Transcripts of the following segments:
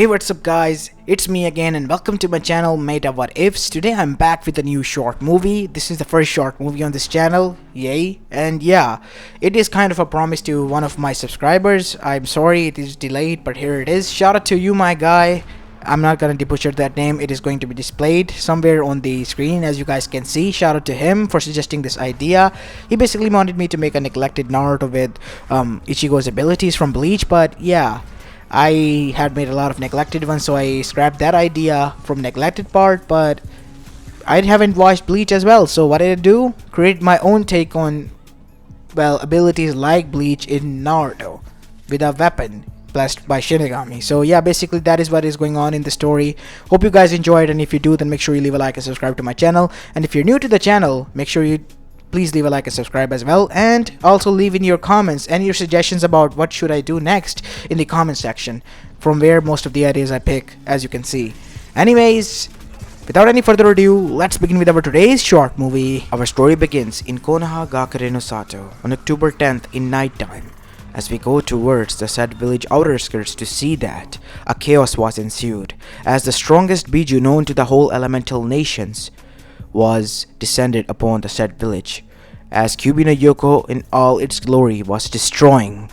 Hey, what's up guys, it's me again and welcome to my channel Mayta What Ifs. Today I'm back with a new short movie. This is the first short movie on this channel, yay. And yeah, it is kind of a promise to one of my subscribers. I'm sorry it is delayed, but here it is. Shout out to you, my guy. I'm not gonna butcher that name. It is going to be displayed somewhere on the screen, as you guys can see. Shout out to him for suggesting this idea. He basically wanted me to make a neglected Naruto with Ichigo's abilities from Bleach, but yeah, I had made a lot of neglected ones, so I scrapped that idea from neglected part. But I haven't watched Bleach as well, so what did I do? Create my own take on, well, abilities like Bleach in Naruto with a weapon blessed by Shinigami. So yeah, basically that is what is going on in the story. Hope you guys enjoyed, and if you do, then make sure you leave a like and subscribe to my channel. And if you're new to the channel, make sure you please leave a like and subscribe as well, and also leave in your comments and your suggestions about what should I do next in the comment section, from where most of the ideas I pick, as you can see. Anyways, without any further ado, let's begin with our today's short movie. Our story begins in Konoha Gakure no Sato on October 10th in nighttime. As we go towards the said village outer skirts to see that a chaos was ensued, as the strongest Biju known to the whole elemental nations was descended upon the said village, as Kyubi no Yoko in all its glory was destroying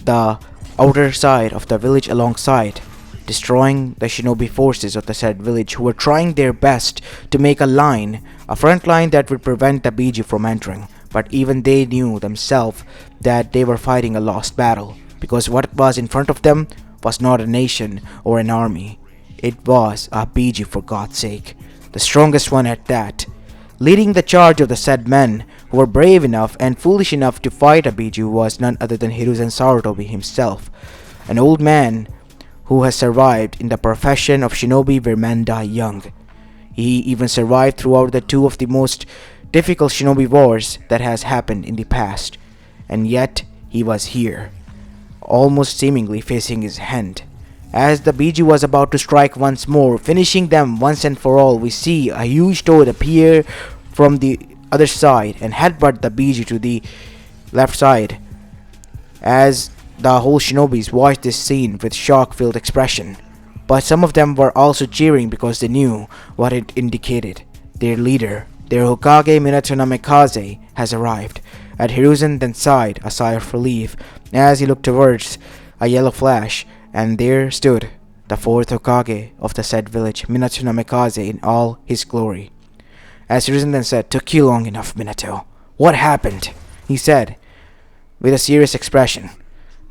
the outer side of the village, alongside destroying the shinobi forces of the said village, who were trying their best to make a front line that would prevent the Biju from entering. But even they knew themselves that they were fighting a lost battle, because what was in front of them was not a nation or an army. It was a Biju, for God's sake, the strongest one at that. Leading the charge of the said men who were brave enough and foolish enough to fight a Biju was none other than Hiruzen Sarutobi himself, an old man who has survived in the profession of shinobi where men die young. He even survived throughout the two of the most difficult shinobi wars that has happened in the past, and yet he was here, almost seemingly facing his end. As the Biju was about to strike once more, finishing them once and for all, we see a huge toad appear from the other side and headbutt the Biju to the left side. As the whole shinobis watched this scene with shock-filled expression, but some of them were also cheering because they knew what it indicated. Their leader, their Hokage Minato Namikaze, has arrived. At Hiruzen then sighed a sigh of relief as he looked towards a yellow flash, and there stood the fourth Hokage of the said village, Minato Namikaze, in all his glory. As Hiruzen then said, "Took you long enough, Minato. What happened?" he said with a serious expression.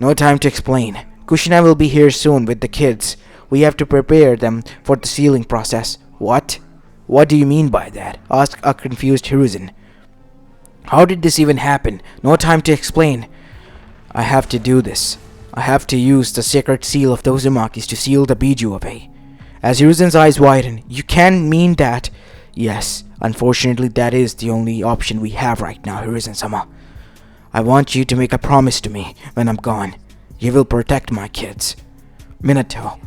"No time to explain. Kushina will be here soon with the kids. We have to prepare them for the sealing process." "What? What do you mean by that?" asked a confused Hiruzen. "How did this even happen? No time to explain. I have to do this. I have to use the sacred seal of those Umakis to seal the Biju away." As Hiruzen's eyes widen, "You can't mean that?" "Yes, unfortunately that is the only option we have right now, Hiruzen-sama. I want you to make a promise to me when I'm gone. You will protect my kids." "Minato,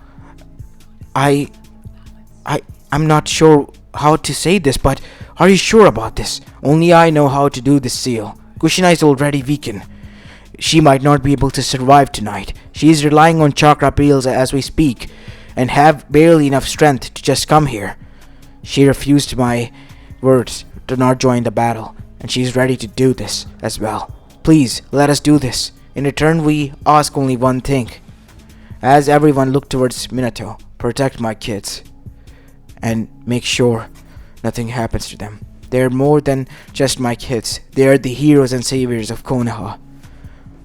I'm not sure how to say this, but are you sure about this? Only I know how to do this seal. Kushina is already weakened. She might not be able to survive tonight. She is relying on chakra pills as we speak, and have barely enough strength to just come here. She refused my words to not join the battle, and she is ready to do this as well. Please, let us do this. In return, we ask only one thing." As everyone looked towards Minato, "Protect my kids, and make sure nothing happens to them. They're more than just my kids. They are the heroes and saviors of Konoha,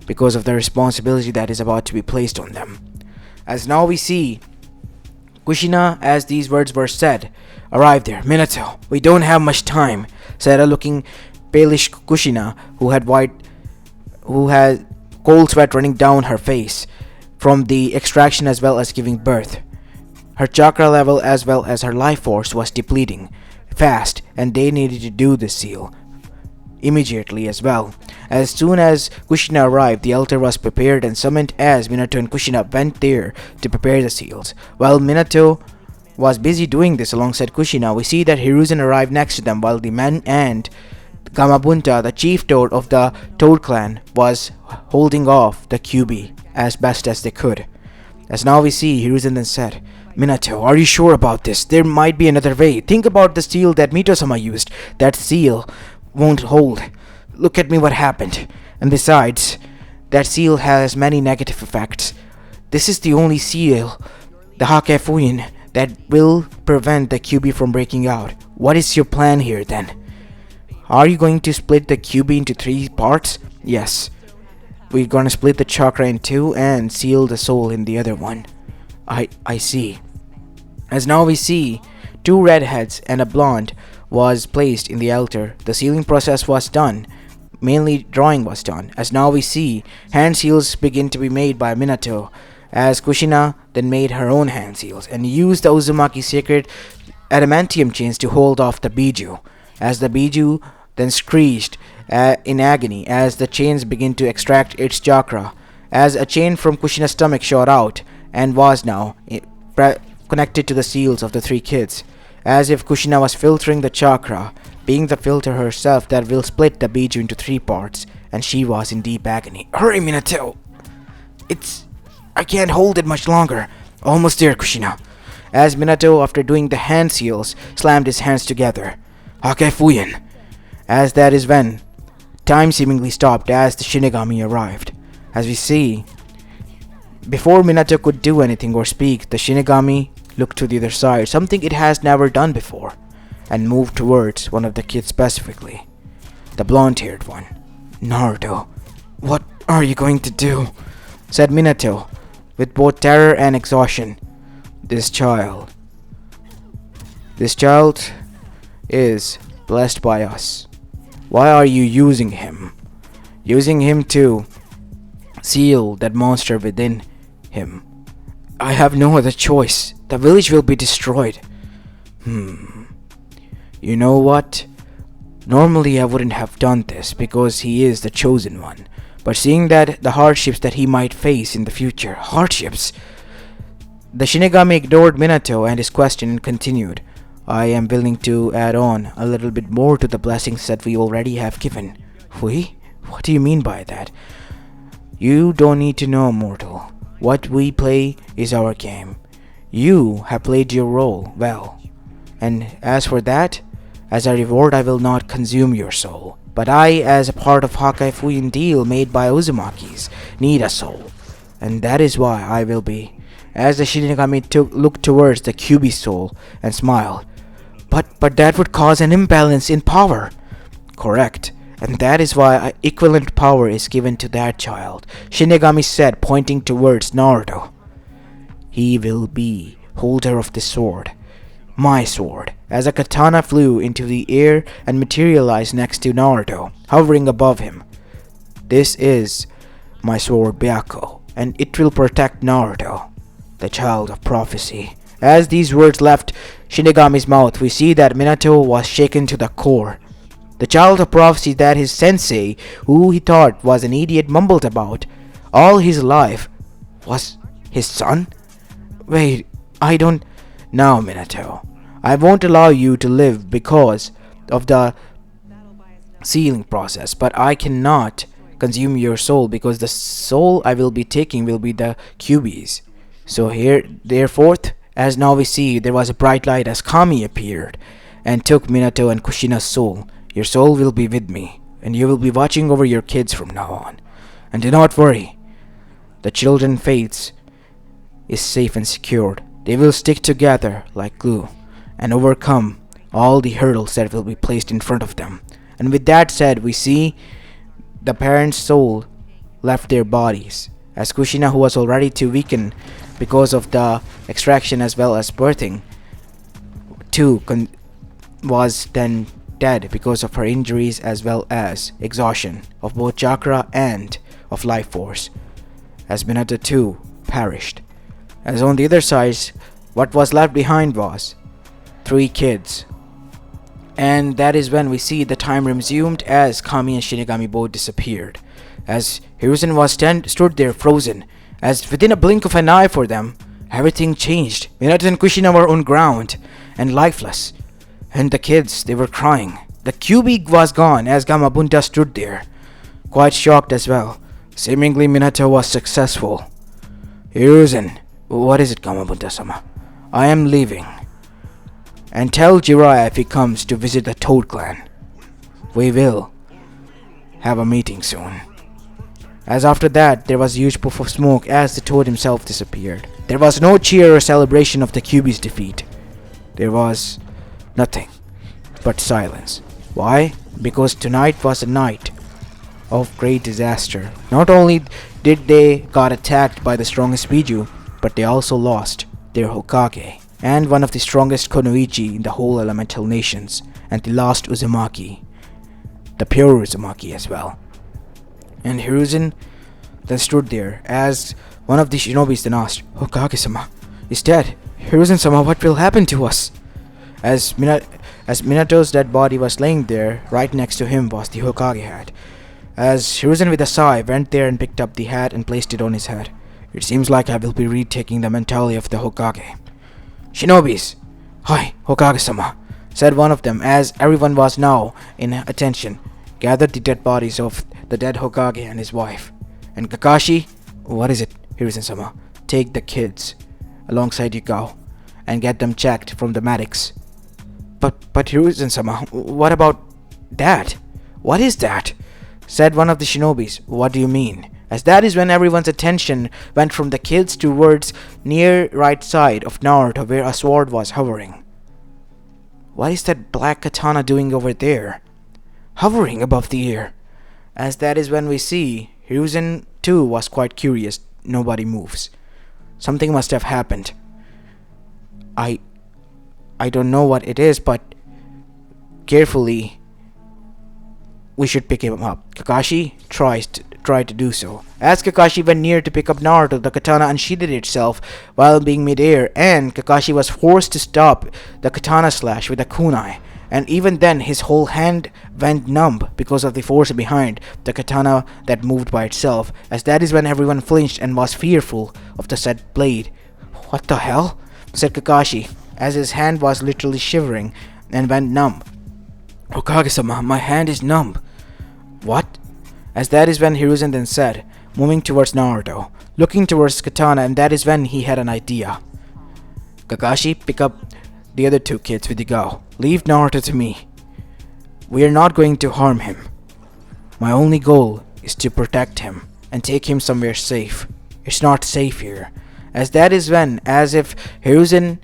because of the responsibility that is about to be placed on them." As now we see Kushina, as these words were said, arrived there. "Minato, we don't have much time," said a looking palish Kushina who had cold sweat running down her face from the extraction as well as giving birth. Her chakra level as well as her life force was depleting fast, and they needed to do the seal immediately as well. As soon as Kushina arrived, the altar was prepared and summoned as Minato and Kushina went there to prepare the seals. While Minato was busy doing this alongside Kushina, we see that Hiruzen arrived next to them, while the men and Gamabunta, the chief toad of the Toad clan, was holding off the Kyubi as best as they could. As now we see, Hiruzen then said, Minato, are you sure about this? There might be another way. Think about the seal that Mito-sama used. That seal won't hold. Look at me what happened. And besides, that seal has many negative effects. This is the only seal, the Hake Fuyin, that will prevent the QB from breaking out. What is your plan here then? Are you going to split the QB into 3 parts? Yes. We're gonna split the chakra in 2 and seal the soul in the other one. I see. As now we see, 2 redheads and a blonde was placed in the altar. The sealing process was done. Mainly drawing was done. As now we see, hand seals begin to be made by Minato, as Kushina then made her own hand seals and used the Uzumaki sacred adamantium chains to hold off the Biju. As the Biju then screeched in agony as the chains begin to extract its chakra, as a chain from Kushina's stomach shot out and was now connected to the seals of the 3 kids, as if Kushina was filtering the chakra, being the filter herself that will split the Biju into 3 parts, and she was in deep agony. Hurry, Minato! I can't hold it much longer. Almost there, Kushina. As Minato, after doing the hand seals, slammed his hands together. Hake Fuyin. As that is when time seemingly stopped as the Shinigami arrived. As we see, before Minato could do anything or speak, the Shinigami looked to the other side, something it has never done before, and moved towards one of the kids specifically. The blonde-haired one. Naruto, what are you going to do? Said Minato, with both terror and exhaustion. This child is blessed by us. Why are you using him? Using him to seal that monster within him. I have no other choice. The village will be destroyed. You know what? Normally I wouldn't have done this because he is the chosen one. But seeing that the hardships that he might face in the future, the Shinigami ignored Minato and his question and continued, I am willing to add on a little bit more to the blessings that we already have given. We? What do you mean by that? You don't need to know, mortal. What we play is our game. You have played your role well. And as for that, as a reward I will not consume your soul. But I, as a part of Hake Fuyin deal made by Uzumakis, need a soul. And that is why I will be. As the Shinigami looked towards the Kyubi soul and smiled. But that would cause an imbalance in power. Correct. And that is why equivalent power is given to that child, Shinigami said, pointing towards Naruto. He will be holder of the sword. My sword, as a katana flew into the air and materialized next to Naruto, hovering above him. This is my sword Byakko, and it will protect Naruto, the child of prophecy. As these words left Shinigami's mouth, we see that Minato was shaken to the core. The child of prophecy that his sensei, who he thought was an idiot, mumbled about all his life, was his son? Wait, I don't... Now, Minato, I won't allow you to live because of the sealing process, but I cannot consume your soul because the soul I will be taking will be the Kyubi's. So therefore, as now we see, there was a bright light as Kami appeared and took Minato and Kushina's soul. Your soul will be with me, and you will be watching over your kids from now on. And do not worry, the children's fates is safe and secured. They will stick together like glue and overcome all the hurdles that will be placed in front of them. And with that said, we see the parents' soul left their bodies, as Kushina, who was already too weakened because of the extraction as well as birthing, was then dead because of her injuries as well as exhaustion of both chakra and of life force, as Minato too perished. As on the other side, what was left behind was 3 kids. And that is when we see the time resumed as Kami and Shinigami both disappeared. As Hiruzen was stood there frozen, as within a blink of an eye for them, everything changed. Minato and Kushina were on ground and lifeless. And the kids, they were crying. The Kyubi was gone as Gamabunta stood there, quite shocked as well. Seemingly Minato was successful. Hiruzen, What is it, Gamabunta-sama? I am leaving. And tell Jiraiya if he comes to visit the Toad Clan. We will have a meeting soon. As after that, there was a huge puff of smoke as the Toad himself disappeared. There was no cheer or celebration of the Kyuubi's defeat. There was nothing but silence. Why? Because tonight was a night of great disaster. Not only did they got attacked by the strongest Biju, but they also lost their Hokage and one of the strongest Konoichi in the whole elemental nations, and they lost Uzumaki, the pure Uzumaki as well. And Hiruzen then stood there as one of the shinobis then asked, Hokage-sama is dead. Hiruzen-sama, what will happen to us? As Minato's dead body was laying there, right next to him was the Hokage hat. As Hiruzen with a sigh went there and picked up the hat and placed it on his head. It seems like I will be retaking the mentality of the Hokage. Shinobis! Hi, Hokage-sama, said one of them as everyone was now in attention. Gathered the dead bodies of the dead Hokage and his wife. And Kakashi? What is it, Hiruzen-sama? Take the kids alongside you go and get them checked from the medics. But Hiruzen-sama, what about that? What is that? Said one of the shinobis. What do you mean? As that is when everyone's attention went from the kids towards near right side of Naruto where a sword was hovering. What is that black katana doing over there? Hovering above the air. As that is when we see Hiruzen too was quite curious. Nobody moves. Something must have happened. I don't know what it is, but carefully we should pick him up. Kakashi tried to do so. As Kakashi went near to pick up Naruto, the katana unsheathed itself while being mid-air, and Kakashi was forced to stop the katana slash with a kunai. And even then, his whole hand went numb because of the force behind the katana that moved by itself. As that is when everyone flinched and was fearful of the said blade. What the hell? Said Kakashi, as his hand was literally shivering and went numb. Hokage-sama, my hand is numb. What? As that is when Hiruzen then said, moving towards Naruto, looking towards katana, and that is when he had an idea. Kakashi, pick up the other two kids with you go. Leave Naruto to me. We are not going to harm him. My only goal is to protect him and take him somewhere safe. It's not safe here. As that is when, as if Hiruzen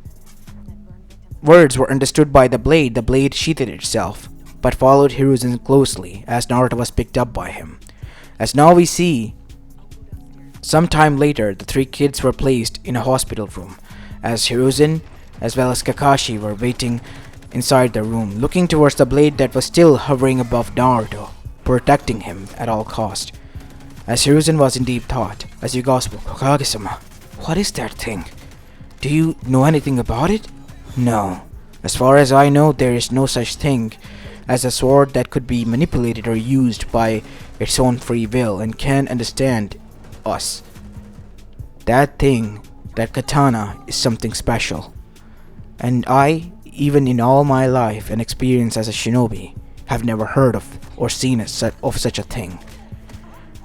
words were understood by the blade sheathed itself, but followed Hiruzen closely as Naruto was picked up by him. As now we see, sometime later, the three kids were placed in a hospital room, as Hiruzen as well as Kakashi were waiting inside the room, looking towards the blade that was still hovering above Naruto, protecting him at all cost. As Hiruzen was in deep thought, as Yuga spoke, Hokage-sama, what is that thing? Do you know anything about it? No. As far as I know, there is no such thing as a sword that could be manipulated or used by its own free will and can understand us. That thing, that katana, is something special. And I, even in all my life and experience as a shinobi, have never heard of or seen of such a thing.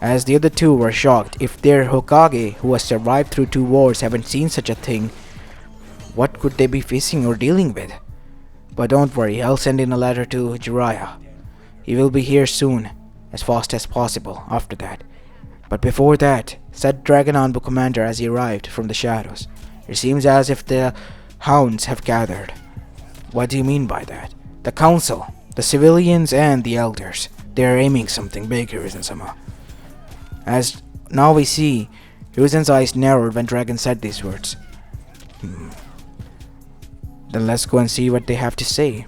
As the other two were shocked, if their Hokage, who has survived through 2 wars, haven't seen such a thing, what could they be facing or dealing with? But don't worry, I'll send in a letter to Jiraiya. He will be here soon, as fast as possible after that. But before that, said Dragon Anbu Commander as he arrived from the shadows, it seems as if the hounds have gathered. What do you mean by that? The council, the civilians and the elders. They are aiming something big, Hiruzen-sama. As now we see, Hiruzen's eyes narrowed when Dragon said these words. Then let's go and see what they have to say.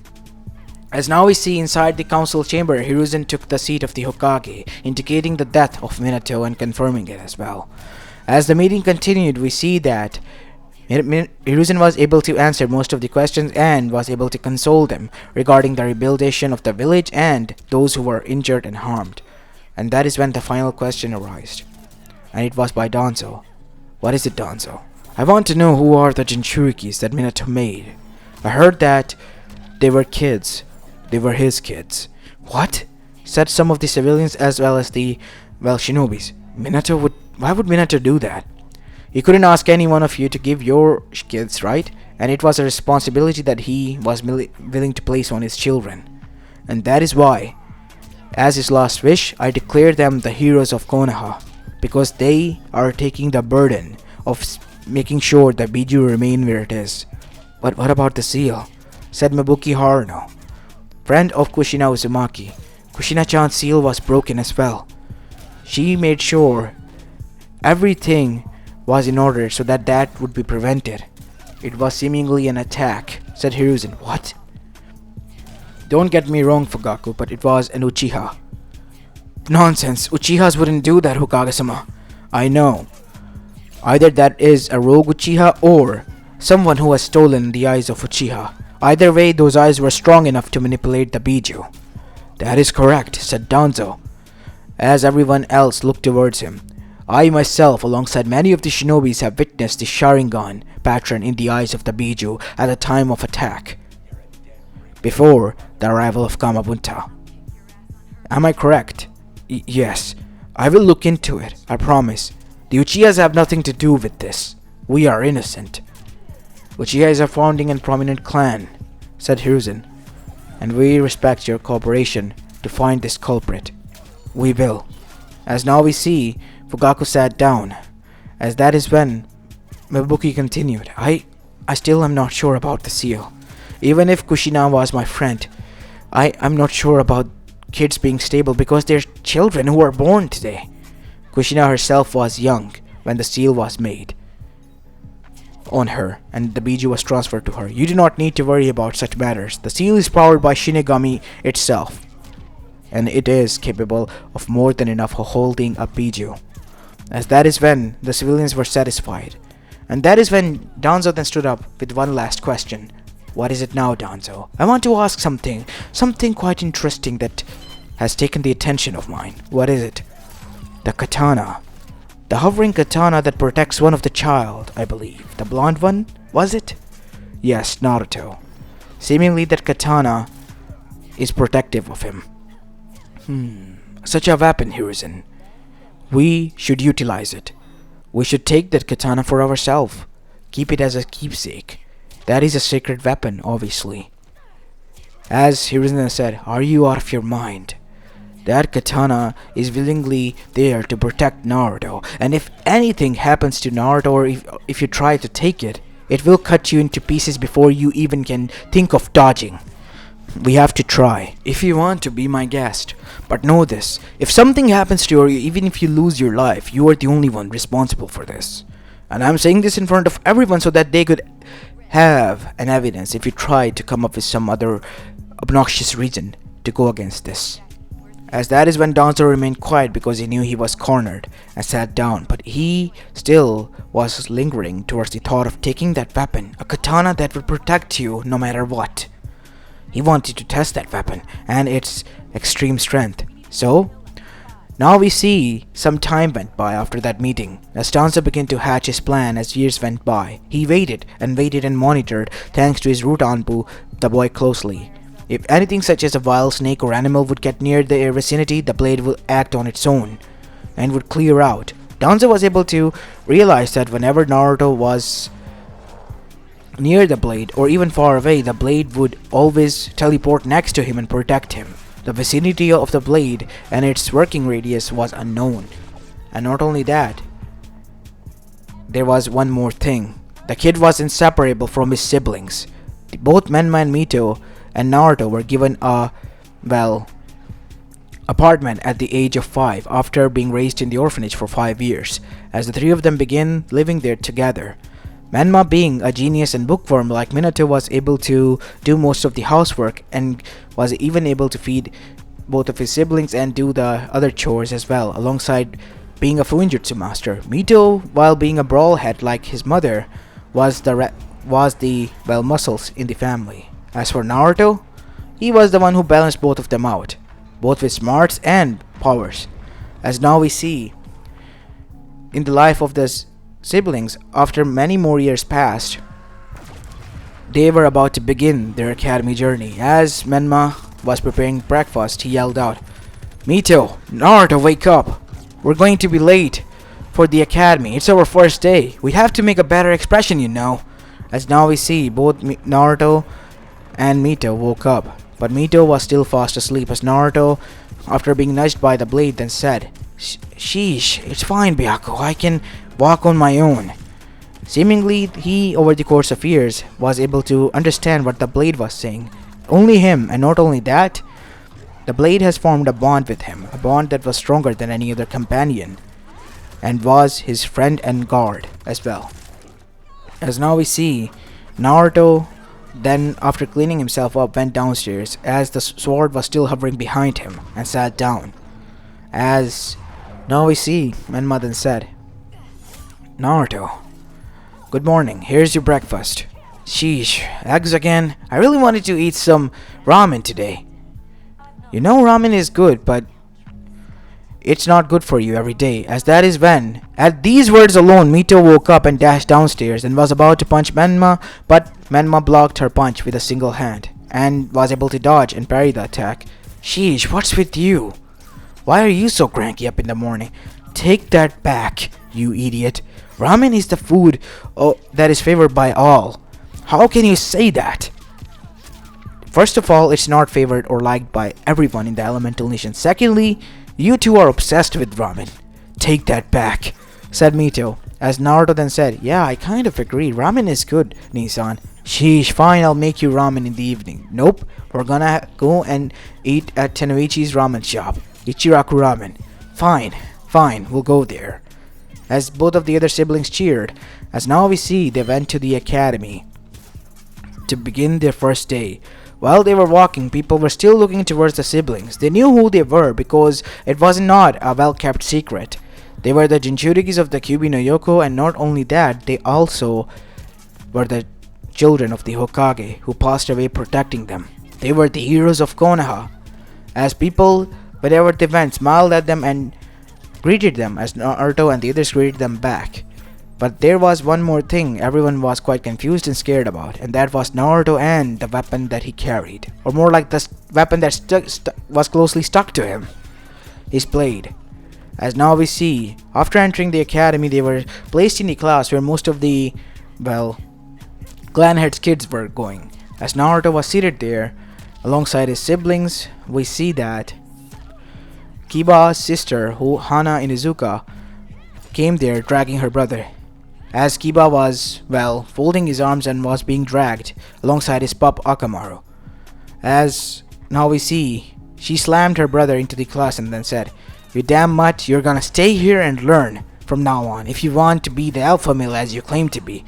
As now we see inside the council chamber, Hiruzen took the seat of the Hokage, indicating the death of Minato and confirming it as well. As the meeting continued, we see that Hiruzen was able to answer most of the questions and was able to console them regarding the rehabilitation of the village and those who were injured and harmed. And that is when the final question arose. And it was by Danzo. What is it, Danzo? I want to know who are the Jinchurikis that Minato made. I heard that they were kids. They were his kids. What? Said some of the civilians as well as the, shinobis. Why would Minato do that? He couldn't ask any one of you to give your kids, right? And it was a responsibility that he was willing to place on his children. And that is why, as his last wish, I declare them the heroes of Konoha, because they are taking the burden of making sure that Biju remain where it is. But what about the seal? Said Mabuki Haruno, friend of Kushina Uzumaki. Kushina-chan's seal was broken as well. She made sure everything was in order so that that would be prevented. It was seemingly an attack, said Hiruzen. What? Don't get me wrong, Fugaku, but it was an Uchiha. Nonsense, Uchihas wouldn't do that, Hokage-sama. I know. Either that is a rogue Uchiha or someone who has stolen the eyes of Uchiha. Either way, those eyes were strong enough to manipulate the Biju. That is correct, said Danzo, as everyone else looked towards him. I myself, alongside many of the shinobis, have witnessed the Sharingan pattern in the eyes of the Biju at the time of attack, before the arrival of Gamabunta. Am I correct? Yes. I will look into it, I promise. The Uchihas have nothing to do with this. We are innocent. Uchiha is a founding and prominent clan, said Hiruzen, and we respect your cooperation to find this culprit. We will. As now we see, Fugaku sat down, as that is when Mabuki continued. I still am not sure about the seal. Even if Kushina was my friend, I'm not sure about kids being stable because they're children who are born today. Kushina herself was young when the seal was made on her and the Biju was transferred to her. You do not need to worry about such matters. The seal is powered by Shinigami itself, and it is capable of more than enough holding a Biju. As that is when the civilians were satisfied. And that is when Danzo then stood up with one last question. What is it now, Danzo? I want to ask something quite interesting that has taken the attention of mine. What is it? The katana. The hovering katana that protects one of the child, I believe. The blonde one? Was it? Yes, Naruto. Seemingly that katana is protective of him. Such a weapon, Hiruzen. We should utilize it. We should take that katana for ourselves. Keep it as a keepsake. That is a sacred weapon, obviously. As Hiruzen said, are you out of your mind? That katana is willingly there to protect Naruto, and if anything happens to Naruto or if you try to take it, it will cut you into pieces before you even can think of dodging. We have to try, if you want to be my guest. But know this, if something happens to you, even if you lose your life, you are the only one responsible for this. And I'm saying this in front of everyone so that they could have an evidence if you try to come up with some other obnoxious reason to go against this. As that is when Danzo remained quiet because he knew he was cornered and sat down, but he still was lingering towards the thought of taking that weapon, a katana that would protect you no matter what. He wanted to test that weapon and its extreme strength. So, now we see some time went by after that meeting. As Danzo began to hatch his plan as years went by, he waited and monitored, thanks to his root Anbu, the boy closely. If anything such as a wild snake or animal would get near the vicinity, the blade would act on its own and would clear out. Danzo was able to realize that whenever Naruto was near the blade or even far away, the blade would always teleport next to him and protect him. The vicinity of the blade and its working radius was unknown. And not only that, there was one more thing. The kid was inseparable from his siblings. Both Menma and Mito and Naruto were given a, apartment at the age of 5 after being raised in the orphanage for 5 years, as the three of them began living there together. Menma, being a genius and bookworm like Minato, was able to do most of the housework and was even able to feed both of his siblings and do the other chores as well, alongside being a Fuinjutsu master. Mito, while being a brawlhead like his mother, was the muscles in the family. As for Naruto, he was the one who balanced both of them out, both with smarts and powers. As now we see, in the life of the siblings, after many more years passed, they were about to begin their academy journey. As Menma was preparing breakfast, he yelled out, "Mito, Naruto, wake up! We're going to be late for the academy. It's our first day. We have to make a better expression, you know. As now we see, both Naruto and Mito woke up. But Mito was still fast asleep as Naruto, after being nudged by the blade, then said, Sheesh, it's fine, Byakuya. I can walk on my own. Seemingly, he, over the course of years, was able to understand what the blade was saying. Only him, and not only that, the blade has formed a bond with him, a bond that was stronger than any other companion, and was his friend and guard as well. As now we see, Naruto then, after cleaning himself up, went downstairs as the sword was still hovering behind him and sat down. As now we see, Menma then said, Naruto, good morning, here's your breakfast. Sheesh, eggs again? I really wanted to eat some ramen today. You know ramen is good, but it's not good for you every day, as that is when, at these words alone, Mito woke up and dashed downstairs and was about to punch Menma, but Menma blocked her punch with a single hand and was able to dodge and parry the attack. Sheesh, what's with you? Why are you so cranky up in the morning? Take that back, you idiot. Ramen is the food that is favored by all. How can you say that? First of all, it's not favored or liked by everyone in the elemental nation. Secondly, you two are obsessed with ramen. Take that back, said Mito. As Naruto then said, yeah, I kind of agree. Ramen is good, Nisan. Sheesh, fine, I'll make you ramen in the evening. Nope, we're gonna go and eat at Tenoichi's ramen shop. Ichiraku ramen. Fine, we'll go there. As both of the other siblings cheered, as now we see they went to the academy to begin their first day. While they were walking, people were still looking towards the siblings. They knew who they were because it was not a well-kept secret. They were the Jinchurikis of the Kyuubi no Yoko, and not only that, they also were the children of the Hokage who passed away protecting them. They were the heroes of Konoha. As people, wherever they went, smiled at them and greeted them as Naruto and the others greeted them back. But there was one more thing everyone was quite confused and scared about, and that was Naruto and the weapon that he carried. Or more like the weapon that was closely stuck to him. His blade. As now we see, after entering the academy, they were placed in the class where most of the, clan heads' kids were going. As Naruto was seated there, alongside his siblings, we see that Kiba's sister, Hana Inuzuka, came there dragging her brother. As Kiba was, folding his arms and was being dragged alongside his pup Akamaru. As now we see, she slammed her brother into the class and then said, You damn mutt, you're gonna stay here and learn from now on if you want to be the alpha male as you claim to be.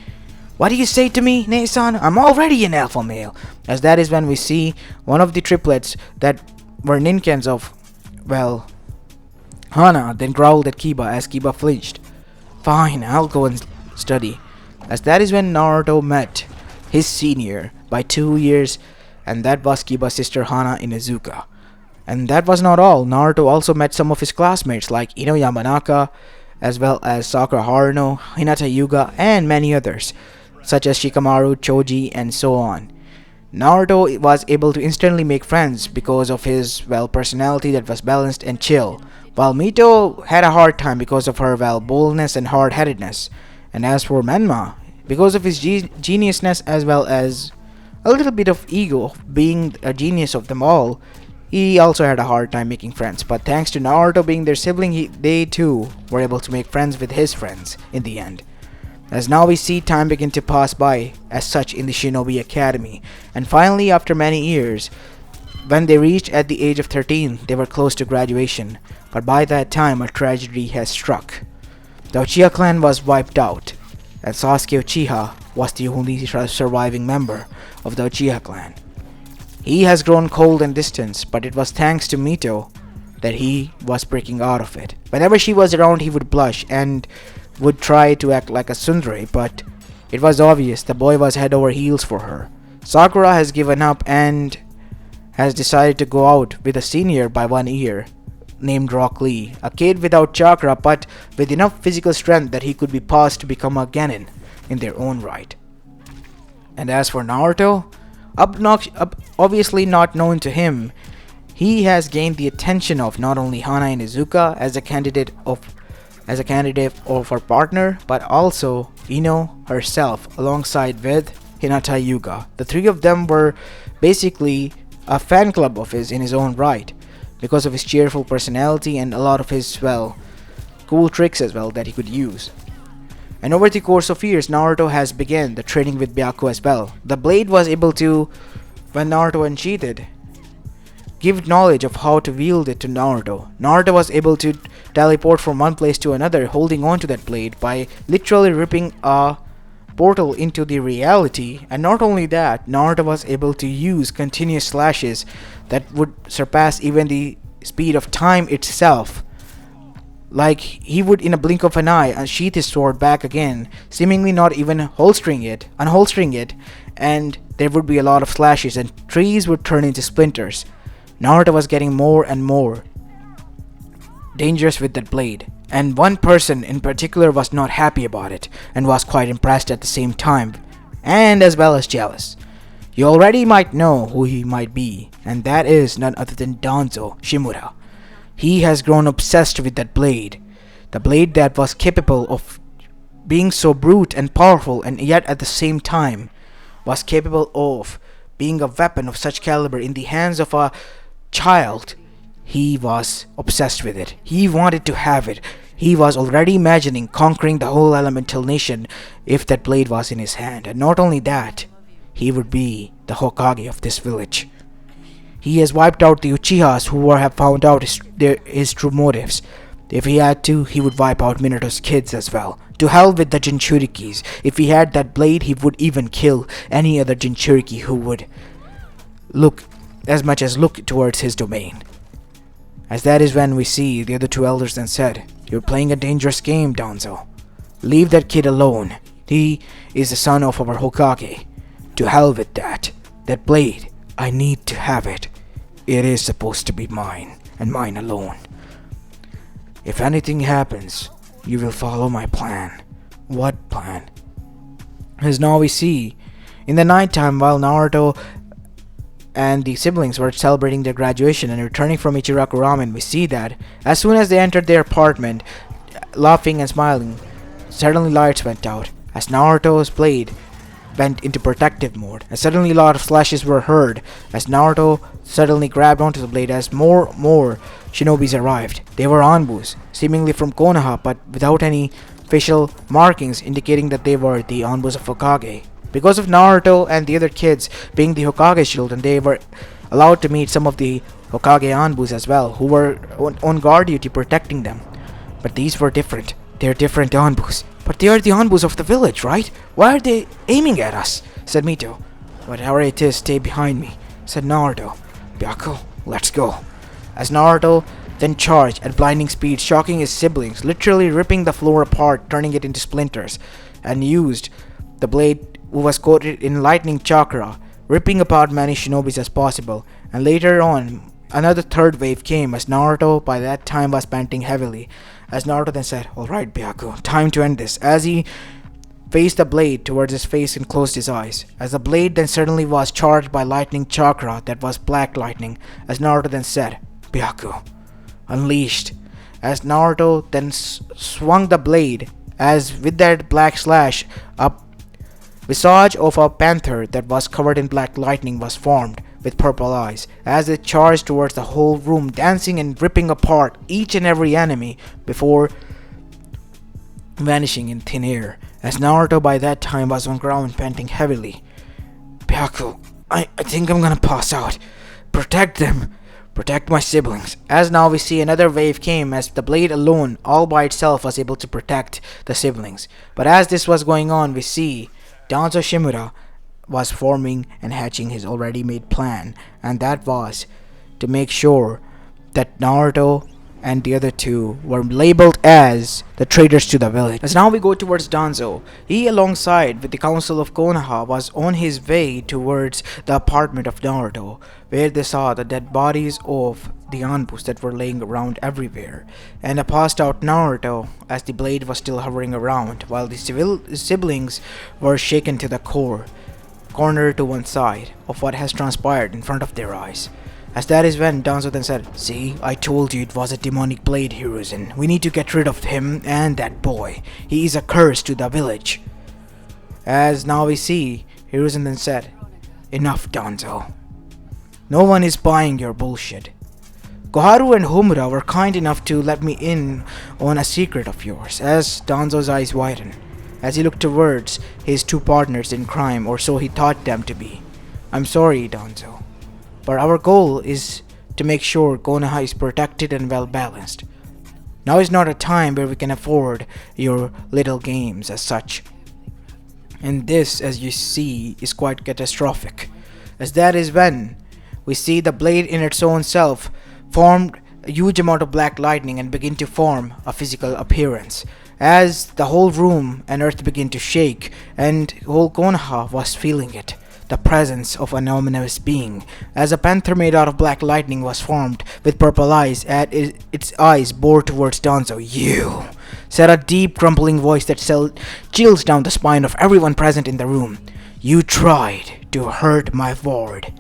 What do you say to me, Nei-san? I'm already an alpha male. As that is when we see one of the triplets that were ninkens of, Hana then growled at Kiba as Kiba flinched. Fine, I'll go and study. As that is when Naruto met his senior by 2 years, and that was Kiba's sister Hana Inuzuka. And that was not all. Naruto also met some of his classmates like Ino Yamanaka, as well as Sakura Haruno, Hinata Yuga, and many others, such as Shikamaru, Choji, and so on. Naruto was able to instantly make friends because of his, personality that was balanced and chill, while Mito had a hard time because of her, boldness and hard-headedness. And as for Menma, because of his geniusness as well as a little bit of ego, being a genius of them all, he also had a hard time making friends. But thanks to Naruto being their sibling, they too were able to make friends with his friends in the end. As now we see time begin to pass by as such in the Shinobi Academy, and finally after many years, when they reached at the age of 13, they were close to graduation, but by that time a tragedy has struck. The Uchiha clan was wiped out, and Sasuke Uchiha was the only surviving member of the Uchiha clan. He has grown cold and distant, but it was thanks to Mito that he was breaking out of it. Whenever she was around, he would blush and would try to act like a tsundere, but it was obvious the boy was head over heels for her. Sakura has given up and has decided to go out with a senior by 1 year named Rock Lee, a kid without chakra but with enough physical strength that he could be passed to become a genin in their own right. And as for Naruto, obviously not known to him, he has gained the attention of not only Hana Inuzuka as a candidate of as a candidate of her partner, but also Ino herself alongside with Hinata Yuga. The three of them were basically a fan club of his in his own right because of his cheerful personality and a lot of his, well, cool tricks as well that he could use. And over the course of years, Naruto has begun the training with Byakuya as well. The blade was able to, when Naruto unsheathed, give knowledge of how to wield it to Naruto. Naruto was able to teleport from one place to another holding on to that blade by literally ripping a portal into the reality. And not only that, Naruto was able to use continuous slashes that would surpass even the speed of time itself. Like he would in a blink of an eye unsheath his sword back again, seemingly not even unholstering it, and there would be a lot of slashes and trees would turn into splinters. Naruto was getting more and more dangerous with that blade, and one person in particular was not happy about it and was quite impressed at the same time, and as well as jealous. You already might know who he might be, and that is none other than Danzo Shimura. He has grown obsessed with that blade, the blade that was capable of being so brute and powerful, and yet at the same time was capable of being a weapon of such caliber in the hands of a child. He was obsessed with it. He wanted to have it. He was already imagining conquering the whole elemental nation if that blade was in his hand. And not only that, he would be the Hokage of this village. He has wiped out the Uchihas who have found out his true motives. If he had to, he would wipe out Minato's kids as well. To hell with the Jinchurikis. If he had that blade, he would even kill any other Jinchuriki who would look towards his domain. As that is when we see the other two elders then said, "You're playing a dangerous game, Danzo. Leave that kid alone. He is the son of our Hokage. To hell with that. That blade, I need to have it. It is supposed to be mine, and mine alone. If anything happens, you will follow my plan." What plan? As now we see, in the nighttime while Naruto and the siblings were celebrating their graduation and returning from Ichiraku Ramen, we see that as soon as they entered their apartment, laughing and smiling, suddenly lights went out as Naruto's blade went into protective mode, and suddenly a lot of slashes were heard as Naruto suddenly grabbed onto the blade as more shinobis arrived. They were Anbus, seemingly from Konoha, but without any facial markings indicating that they were the Anbus of Hokage. Because of Naruto and the other kids being the Hokage's children, they were allowed to meet some of the Hokage Anbus as well, who were on guard duty protecting them. But these were different. They're different Anbus. But they are the Anbus of the village, right? Why are they aiming at us? Said Mito. Whatever it is, stay behind me, said Naruto. Byaku, let's go. As Naruto then charged at blinding speed, shocking his siblings, literally ripping the floor apart, turning it into splinters, and used the blade who was coated in lightning chakra, ripping apart many shinobis as possible. And later on, another third wave came as Naruto by that time was panting heavily. As Naruto then said, "Alright Byaku, time to end this," as he faced the blade towards his face and closed his eyes. As the blade then suddenly was charged by lightning chakra that was black lightning, as Naruto then said, "Byaku, unleashed." As Naruto then swung the blade, as with that black slash, a visage of a panther that was covered in black lightning was formed with purple eyes, as it charged towards the whole room, dancing and ripping apart each and every enemy before vanishing in thin air. As Naruto by that time was on ground panting heavily. "Byaku, I think I'm gonna pass out. Protect them. Protect my siblings." As now we see another wave came as the blade alone, all by itself, was able to protect the siblings. But as this was going on, we see Danzo Shimura was forming and hatching his already made plan, and that was to make sure that Naruto and the other two were labeled as the traitors to the village. As now we go towards Danzo, he alongside with the council of Konoha was on his way towards the apartment of Naruto, where they saw the dead bodies of the Anbus that were laying around everywhere, and a passed out Naruto as the blade was still hovering around, while the siblings were shaken to the core, cornered to one side of what has transpired in front of their eyes. As that is when Danzo then said, "See, I told you it was a demonic blade, Hiruzen. We need to get rid of him and that boy. He is a curse to the village." As now we see, Hiruzen then said, "Enough, Danzo. No one is buying your bullshit. Koharu and Homura were kind enough to let me in on a secret of yours." As Danzo's eyes widen, as he looked towards his two partners in crime, or so he thought them to be. "I'm sorry, Danzo, but our goal is to make sure Konoha is protected and well balanced. Now is not a time where we can afford your little games as such." And this, as you see, is quite catastrophic, as that is when we see the blade in its own self formed a huge amount of black lightning and begin to form a physical appearance, as the whole room and earth begin to shake, and whole Konoha was feeling it, the presence of an ominous being, as a panther made out of black lightning was formed with purple eyes, and its eyes bore towards Danzo. "You," said a deep grumbling voice that sent chills down the spine of everyone present in the room. "You tried to hurt my ward.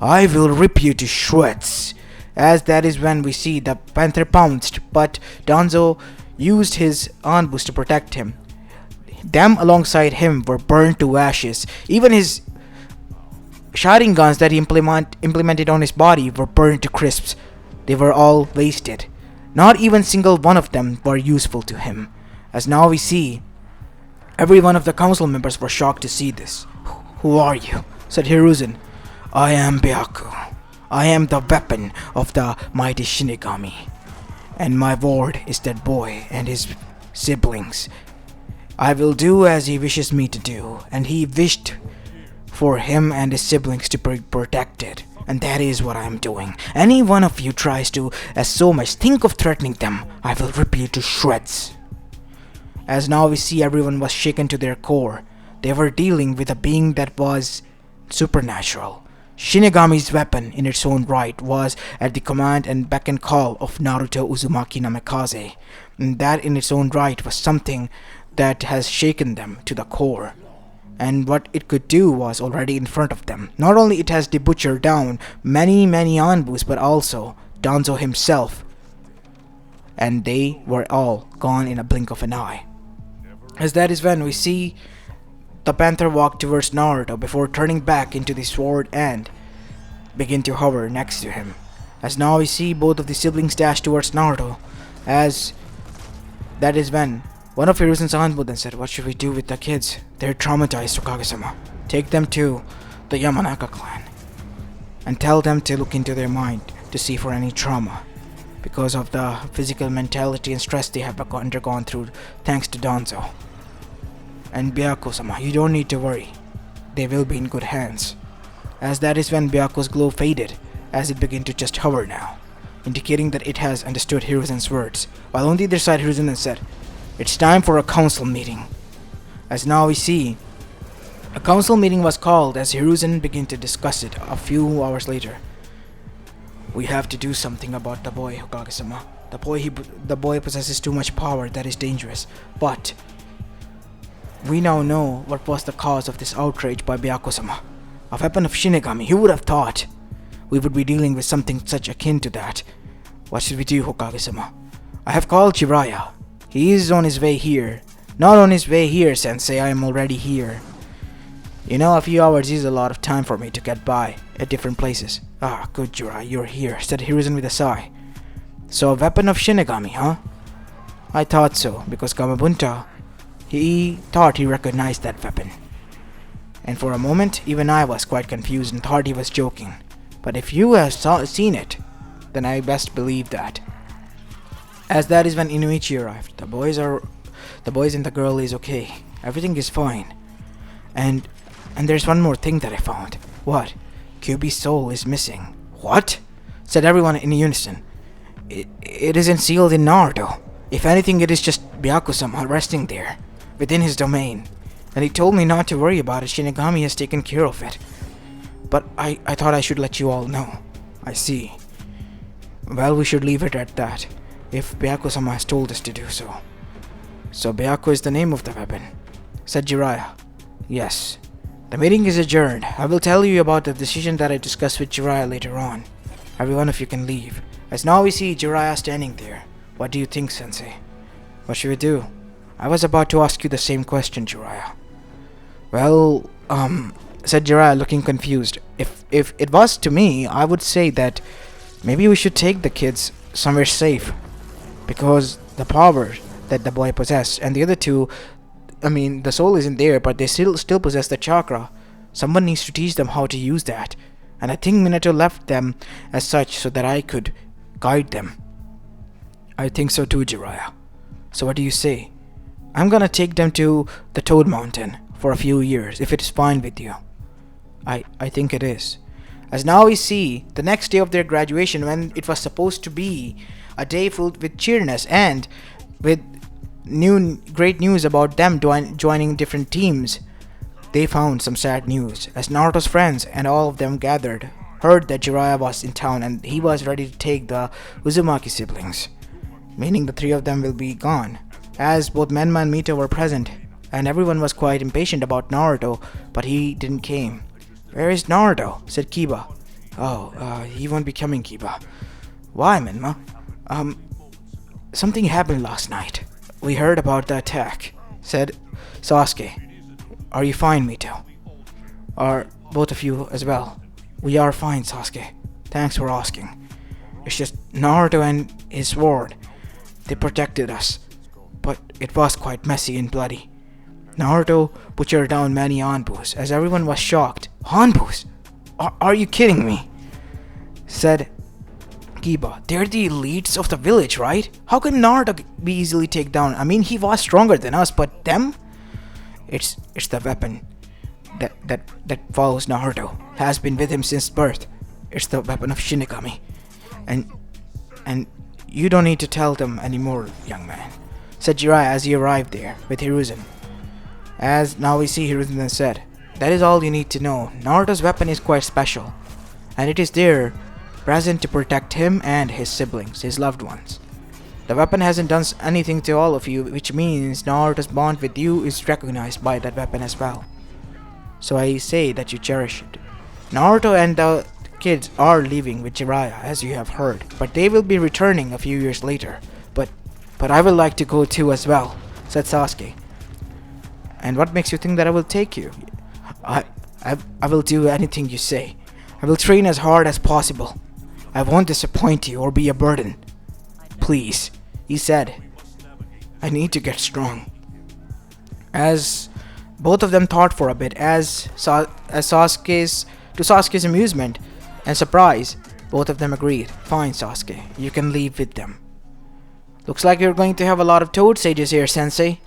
I will rip you to shreds." As that is when we see the panther pounced, but Danzo used his anbus to protect him. Them alongside him were burned to ashes. Even his Sharingans that he implemented on his body were burned to crisps. They were all wasted. Not even single one of them were useful to him. As now we see, every one of the council members were shocked to see this. "Who are you?" said Hiruzen. "I am Byaku. I am the weapon of the mighty Shinigami. And my ward is that boy and his siblings. I will do as he wishes me to do, and he wished for him and his siblings to be protected. And that is what I am doing. Any one of you tries to as so much think of threatening them, I will rip you to shreds." As now we see, everyone was shaken to their core. They were dealing with a being that was supernatural. Shinigami's weapon in its own right was at the command and beck and call of Naruto Uzumaki Namikaze. And that in its own right was something that has shaken them to the core. And what it could do was already in front of them. Not only it has debutchered down many Anbus, but also Danzo himself. And they were all gone in a blink of an eye. As that is when we see the panther walk towards Naruto before turning back into the sword and begin to hover next to him. As now we see both of the siblings dash towards Naruto. As that is when one of Hiruzen's Anbu then said, "What should we do with the kids? They're traumatized, Hokage-sama. Take them to the Yamanaka clan and tell them to look into their mind to see for any trauma because of the physical mentality and stress they have undergone through thanks to Danzo. And Byaku-sama, you don't need to worry. They will be in good hands." As that is when Byaku's glow faded as it began to just hover now, indicating that it has understood Hiruzen's words. While on the other side, Hiruzen then said, "It's time for a council meeting." As now we see, a council meeting was called as Hiruzen began to discuss it a few hours later. "We have to do something about the boy, Hokage-sama. The boy possesses too much power that is dangerous. But we now know what was the cause of this outrage by Byaku-sama. A weapon of Shinigami. Who would have thought we would be dealing with something such akin to that? What should we do, Hokage-sama? I have called Jiraiya. He is on his way here." "Not on his way here, Sensei. I am already here. You know, a few hours is a lot of time for me to get by at different places." "Ah, good, Jiraiya, you're here," said Hiruzen with a sigh. "So a weapon of Shinigami, huh?" "I thought so, because Gamabunta, he thought he recognized that weapon. And for a moment, even I was quite confused and thought he was joking. But if you have seen it, then I best believe that." As that is when Inuichi arrived. The boys and the girl is okay. Everything is fine. And there's one more thing that I found." "What?" "Kyubi's soul is missing." "What?" said everyone in unison. It isn't sealed in Naruto. If anything, it is just Byaku-sama resting there, within his domain. And he told me not to worry about it. Shinigami has taken care of it. But I thought I should let you all know." "I see. Well, we should leave it at that, if Byaku-sama has told us to do so." "So Byaku is the name of the weapon," said Jiraiya. "Yes. The meeting is adjourned. I will tell you about the decision that I discussed with Jiraiya later on." Every one of you can leave. As now we see Jiraiya standing there. What do you think, Sensei? What should we do? I was about to ask you the same question, Jiraiya. Well, said Jiraiya looking confused. If it was to me, I would say that maybe we should take the kids somewhere safe. Because the power that the boy possessed and the other two, the soul isn't there, but they still possess the chakra. Someone needs to teach them how to use that. And I think Minato left them as such so that I could guide them. I think so too, Jiraiya. So what do you say? I'm gonna take them to the Toad Mountain for a few years, if it is fine with you. I think it is. As now we see the next day of their graduation, when it was supposed to be a day filled with cheeriness and with great news about them joining different teams, they found some sad news. As Naruto's friends and all of them gathered, heard that Jiraiya was in town and he was ready to take the Uzumaki siblings, meaning the three of them will be gone. As both Menma and Mita were present, and everyone was quite impatient about Naruto, but he didn't came. Where is Naruto? Said Kiba. He won't be coming, Kiba. Why, Menma? Something happened last night. We heard about the attack, said Sasuke. Are you fine, Mito? Are both of you as well? We are fine, Sasuke. Thanks for asking. It's just Naruto and his sword. They protected us, but it was quite messy and bloody. Naruto butchered down many Anbus, as everyone was shocked. Anbus? Are you kidding me? Said Kiba. They're the elites of the village, right? How can Naruto be easily taken down? He was stronger than us, but them? It's the weapon that follows Naruto. Has been with him since birth. It's the weapon of Shinigami. And you don't need to tell them anymore, young man, said Jiraiya as he arrived there with Hiruzen. As now we see Hiruzen said, that is all you need to know. Naruto's weapon is quite special, and it is there, present to protect him and his siblings, his loved ones. The weapon hasn't done anything to all of you, which means Naruto's bond with you is recognized by that weapon as well. So I say that you cherish it. Naruto and the kids are leaving with Jiraiya, as you have heard, but they will be returning a few years later. But I would like to go too as well, said Sasuke. And what makes you think that I will take you? I will do anything you say. I will train as hard as possible. I won't disappoint you or be a burden. Please, he said. I need to get strong. As both of them thought for a bit, to Sasuke's amusement and surprise, both of them agreed. Fine, Sasuke, you can leave with them. Looks like you're going to have a lot of toad sages here, Sensei.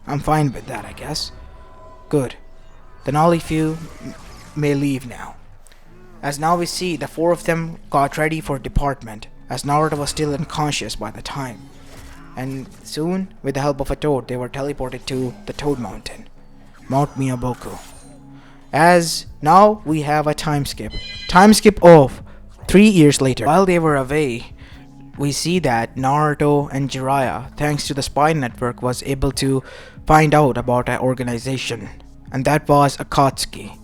I'm fine with that, I guess. Good. Then all of you may leave now. As now we see, the four of them got ready for department, as Naruto was still unconscious by the time. And soon, with the help of a toad, they were teleported to the Toad Mountain, Mount Miyaboku. As now we have a time skip of 3 years later. While they were away, we see that Naruto and Jiraiya, thanks to the spy network, was able to find out about an organization, and that was Akatsuki.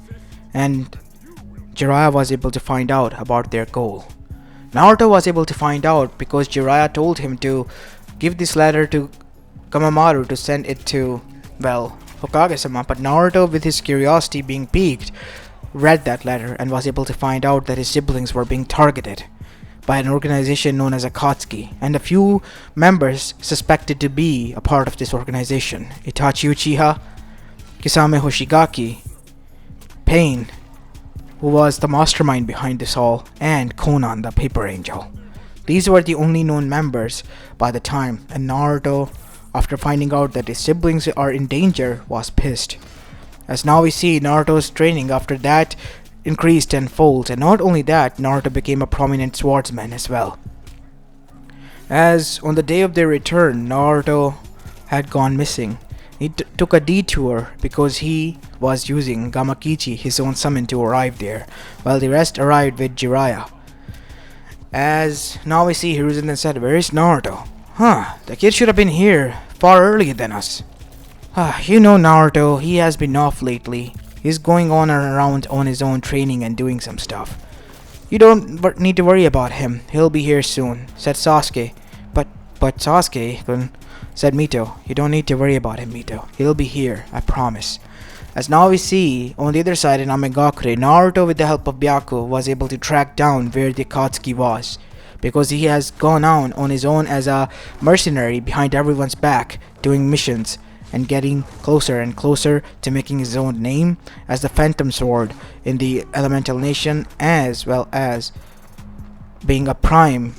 And Jiraiya was able to find out about their goal. Naruto was able to find out because Jiraiya told him to give this letter to Kamamaru to send it to, Hokage-sama, but Naruto, with his curiosity being piqued, read that letter and was able to find out that his siblings were being targeted by an organization known as Akatsuki, and a few members suspected to be a part of this organization. Itachi Uchiha, Kisame Hoshigaki, Pain, who was the mastermind behind this all, and Conan the Paper Angel. These were the only known members by the time, and Naruto, after finding out that his siblings are in danger, was pissed. As now we see, Naruto's training after that increased tenfold, and not only that, Naruto became a prominent swordsman as well. As on the day of their return, Naruto had gone missing. He took a detour because he was using Gamakichi, his own summon, to arrive there, while the rest arrived with Jiraiya. As now we see, Hiruzen then said, "Where is Naruto?" The kid should have been here far earlier than us. You know Naruto, he has been off lately. He's going on and around on his own, training and doing some stuff. You don't need to worry about him. He'll be here soon, said Sasuke. But Sasuke, said Mito. You don't need to worry about him, Mito. He'll be here, I promise. As now we see, on the other side in Amekagure, Naruto with the help of Byakuya was able to track down where the Akatsuki was. Because he has gone out on his own as a mercenary behind everyone's back, doing missions, and getting closer and closer to making his own name as the Phantom Sword in the Elemental Nation, as well as being a prime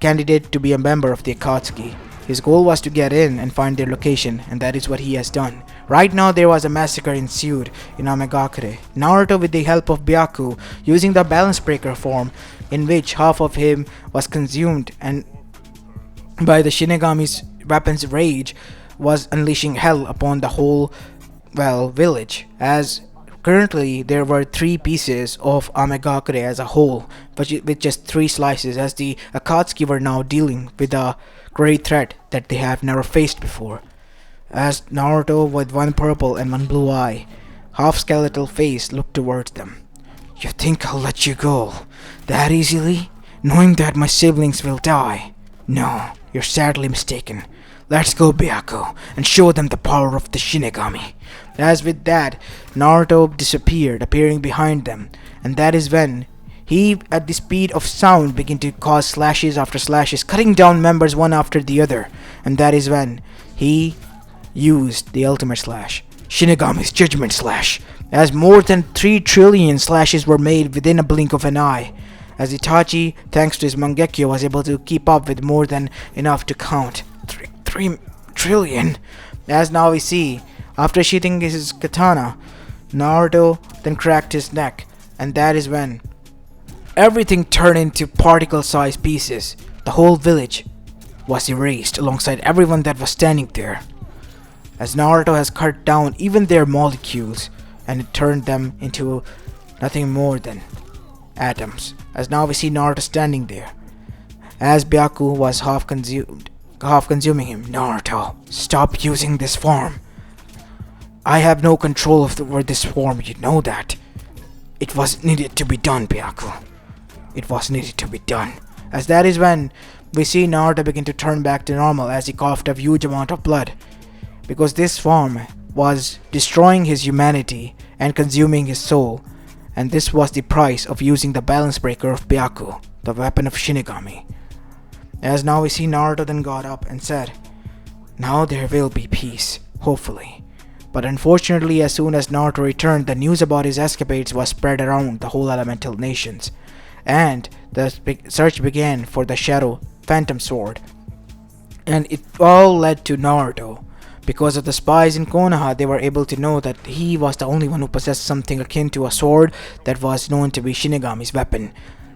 candidate to be a member of the Akatsuki. His goal was to get in and find their location, and that is what he has done. Right now there was a massacre ensued in Amekagure. Naruto, with the help of Byakuya, using the balance breaker form, in which half of him was consumed and by the Shinigami's weapon's rage, was unleashing hell upon the whole, village. As currently there were 3 pieces of Amekagure as a whole, but with just 3 slices, as the Akatsuki were now dealing with a great threat that they have never faced before. As Naruto, with one purple and one blue eye, half skeletal face, looked towards them. You think I'll let you go that easily, knowing that my siblings will die? No, you're sadly mistaken. Let's go, Byakuya, and show them the power of the Shinigami. As with that, Naruto disappeared, appearing behind them, and that is when he, at the speed of sound, began to cause slashes after slashes, cutting down members one after the other, and that is when he used the ultimate slash, Shinigami's Judgment Slash, as more than 3 trillion slashes were made within a blink of an eye, as Itachi, thanks to his Mangekyo, was able to keep up with more than enough to count. 3 trillion. As now we see, after sheathing his katana, Naruto then cracked his neck, and that is when everything turned into particle-sized pieces. The whole village was erased alongside everyone that was standing there, as Naruto has cut down even their molecules and it turned them into nothing more than atoms. As now we see Naruto standing there, as Byakuya was half consuming him. Naruto, stop using this form. I have no control over this form, you know that. It was needed to be done, Byakuya. It was needed to be done. As that is when we see Naruto begin to turn back to normal as he coughed a huge amount of blood. Because this form was destroying his humanity and consuming his soul. And this was the price of using the balance breaker of Byakuya, the weapon of Shinigami. As now we see Naruto then got up and said, now there will be peace, hopefully. But unfortunately, as soon as Naruto returned, the news about his escapades was spread around the whole elemental nations, and the search began for the Shadow Phantom Sword. And it all led to Naruto. Because of the spies in Konoha, they were able to know that he was the only one who possessed something akin to a sword that was known to be Shinigami's weapon.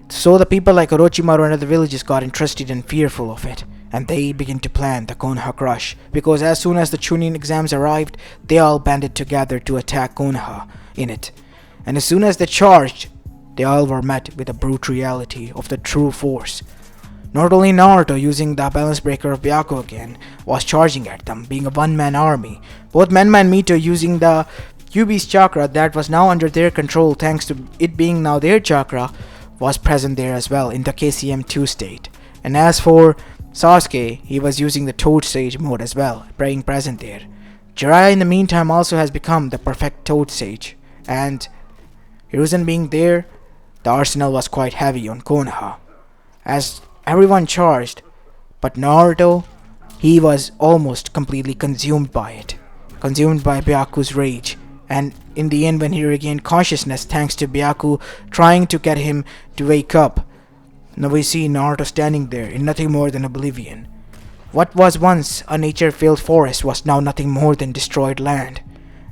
So the people like Orochimaru and other villages got interested and fearful of it, and they began to plan the Konoha crush, because as soon as the Chunin exams arrived, they all banded together to attack Konoha in it. And as soon as they charged, they all were met with the brute reality of the true force. Not only Naruto, using the balance breaker of Byakuya again, was charging at them, being a one-man army. Both Menma and Mito using the Kyuubi's chakra that was now under their control thanks to it being now their chakra, was present there as well in the KCM2 state. And as for Sasuke, he was using the Toad Sage mode as well, being present there. Jiraiya in the meantime also has become the perfect Toad Sage, and Hiruzen being there, the arsenal was quite heavy on Konoha. As everyone charged, but Naruto, he was almost completely consumed by it, consumed by Byakuya's rage, and in the end when he regained consciousness thanks to Byakuya trying to get him to wake up, now we see Naruto standing there in nothing more than oblivion. What was once a nature-filled forest was now nothing more than destroyed land,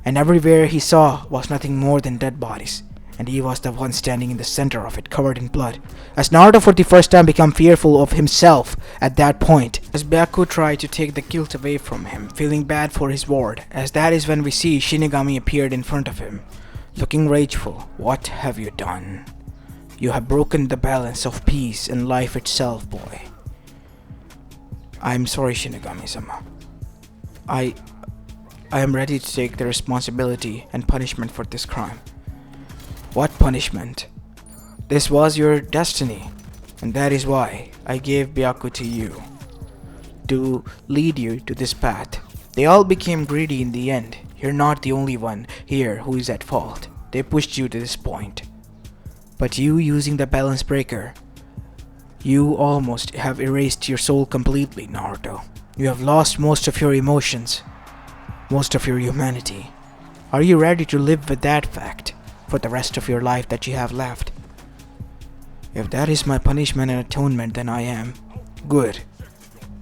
and everywhere he saw was nothing more than dead bodies. And he was the one standing in the center of it, covered in blood. As Naruto for the first time became fearful of himself at that point, as Byakuya tried to take the guilt away from him, feeling bad for his ward, as that is when we see Shinigami appeared in front of him, looking rageful. What have you done? You have broken the balance of peace and life itself, boy. I am sorry, Shinigami-sama. I am ready to take the responsibility and punishment for this crime. What punishment? This was your destiny, and that is why I gave Byaku to you, to lead you to this path. They all became greedy in the end. You're not the only one here who is at fault. They pushed you to this point. But you using the balance breaker, you almost have erased your soul completely, Naruto. You have lost most of your emotions, most of your humanity. Are you ready to live with that fact for the rest of your life that you have left? If that is my punishment and atonement, then I am. Good.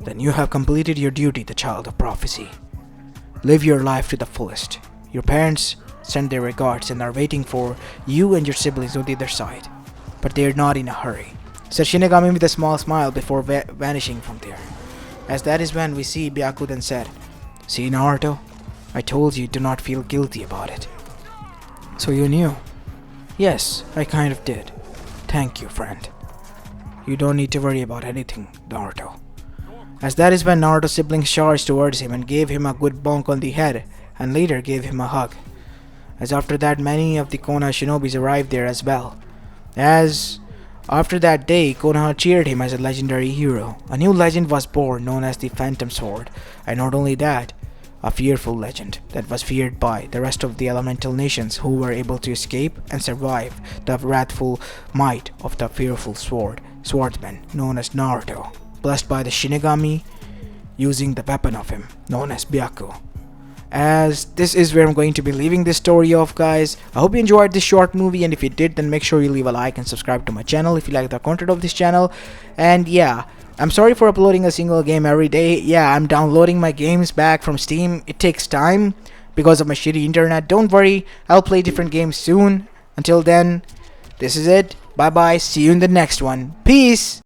Then you have completed your duty, the child of prophecy. Live your life to the fullest. Your parents send their regards and are waiting for you and your siblings on the other side. But they are not in a hurry, said Shinigami with a small smile before vanishing from there. As that is when we see Byaku then said, "See, Naruto, I told you do not feel guilty about it." So you knew? Yes, I kind of did. Thank you, friend. You don't need to worry about anything, Naruto. As that is when Naruto's siblings charged towards him and gave him a good bonk on the head, and later gave him a hug. As after that, many of the Konoha shinobis arrived there as well. As after that day, Konoha cheered him as a legendary hero. A new legend was born known as the Phantom Sword, and not only that, a fearful legend that was feared by the rest of the elemental nations who were able to escape and survive the wrathful might of the fearful swordsman known as Naruto, blessed by the Shinigami using the weapon of him known as Byaku. As this is where I'm going to be leaving this story off, guys. I hope you enjoyed this short movie, and if you did, then make sure you leave a like and subscribe to my channel if you like the content of this channel. And yeah, I'm sorry for uploading a single game every day. Yeah, I'm downloading my games back from Steam. It takes time because of my shitty internet. Don't worry, I'll play different games soon. Until then, this is it. Bye bye, see you in the next one. Peace!